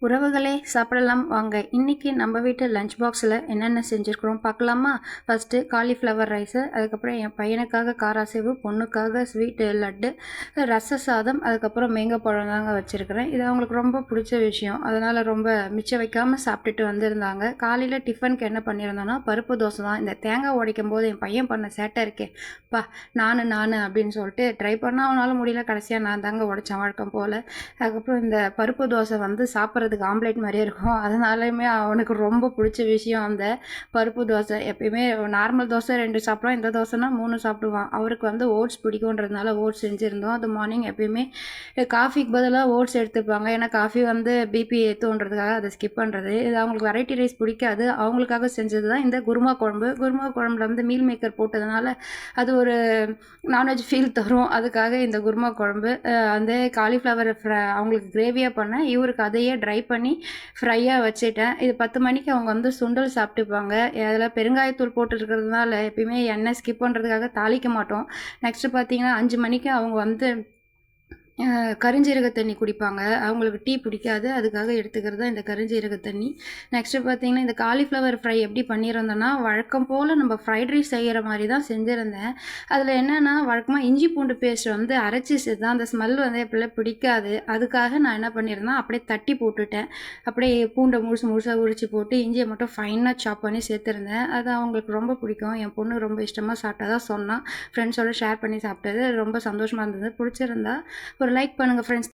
உறவுகளே சாப்பிடலாம் வாங்க. இன்னைக்கு நம்ம வீட்டு லஞ்ச் பாக்ஸில் என்னென்ன செஞ்சுருக்குறோம் பார்க்கலாமா? ஃபஸ்ட்டு காலிஃப்ளவர் ரைஸு, அதுக்கப்புறம் என் பையனுக்காக காராசேவு, பொண்ணுக்காக ஸ்வீட்டு லட்டு, ரச சாதம், அதுக்கப்புறம் மேங்கா பழம் தாங்க வச்சுருக்கிறேன். இது அவங்களுக்கு ரொம்ப பிடிச்ச விஷயம். அதனால் ரொம்ப மிச்சம் வைக்காமல் சாப்பிட்டுட்டு வந்திருந்தாங்க. காலையில் டிஃபனுக்கு என்ன பண்ணியிருந்தோன்னா பருப்பு தோசை தான். இந்த தேங்காய் உடைக்கும் போது என் பையன் பண்ண சேட்டை இருக்கே பா, நான் அப்படின்னு சொல்லிட்டு ட்ரை பண்ணால் அவனால் முடியல. கடைசியாக நான் தாங்க உடைச்சேன் வழக்கம் போல். அதுக்கப்புறம் இந்த பருப்பு தோசை வந்து சாப்பிட்றதுக்கு ஆம்லேட் மாதிரியே இருக்கும். அதனாலையுமே அவனுக்கு ரொம்ப பிடிச்ச விஷயம் அந்த பருப்பு தோசை. எப்பயுமே நார்மல் தோசை 2 சாப்பிடுவான், இந்த தோசைனா 3 சாப்பிடுவான். அவருக்கு வந்து ஓட்ஸ் பிடிக்குன்றதுனால ஓட்ஸ் செஞ்சுருந்தோம். அது மார்னிங் எப்பயுமே காஃபிக்கு பதிலாக ஓட்ஸ் எடுத்துப்பாங்க. ஏன்னா காஃபி வந்து பிபி ஏற்றுன்றதுக்காக அதை ஸ்கிப் பண்ணுறது. இது அவங்களுக்கு வெரைட்டி ரைஸ் பிடிக்காது. அவங்களுக்காக செஞ்சது தான் இந்த குருமா குழம்பு. குருமா குழம்புல வந்து மீல் மேக்கர் போட்டதுனால அது ஒரு நான்வெஜ் ஃபீல் தரும். அதுக்காக இந்த குருமா குழம்பு அந்த காலிஃப்ளவர் அவங்களுக்கு கிரேவியாக பண்ணேன். இவருக்கு அதையே ட்ரை பண்ணி ஃப்ரையாக வச்சுட்டேன். இது 10 மணிக்கு அவங்க வந்து சுண்டல் சாப்பிட்டுப்பாங்க. அதில் பெருங்காயத்தூள் போட்டுருக்கிறதுனால எப்பயுமே எண்ணெய் ஸ்கிப் பண்ணுறதுக்காக தாளிக்க மாட்டோம். நெக்ஸ்ட்டு பார்த்தீங்கன்னா 5 மணிக்கு அவங்க வந்து கருஞ்சீரக தண்ணி குடிப்பாங்க. அவங்களுக்கு டீ பிடிக்காது. அதுக்காக எடுத்துக்கிறது தான் இந்த கருஞ்சீரக தண்ணி. நெக்ஸ்ட்டு பார்த்தீங்கன்னா இந்த காலிஃப்ளவர் ஃப்ரை எப்படி பண்ணியிருந்தேன்னா, வழக்கம் போல் நம்ம ஃப்ரைட் ரைஸ் செய்கிற மாதிரி தான் செஞ்சுருந்தேன். அதில் என்னென்னா வழக்கமாக இஞ்சி பூண்டு பேஸ்ட் வந்து அரைச்சி தான் அந்த ஸ்மெல் வந்து எப்படிலாம் பிடிக்காது. அதுக்காக நான் என்ன பண்ணியிருந்தேன்னா அப்படியே தட்டி போட்டுட்டேன். அப்படியே பூண்டை முழுசாக உரித்து போட்டு இஞ்சியை மட்டும் ஃபைனாக சாப் பண்ணி சேர்த்துருந்தேன். அது அவங்களுக்கு ரொம்ப பிடிக்கும். என் பொண்ணு ரொம்ப இஷ்டமாக சாப்பிட்டதா சொன்னான். ஃப்ரெண்ட்ஸோடு ஷேர் பண்ணி சாப்பிட்டது ரொம்ப சந்தோஷமாக இருந்தது. பிடிச்சிருந்தா ஒரு லைக் பண்ணுங்கள் ஃப்ரெண்ட்ஸ்.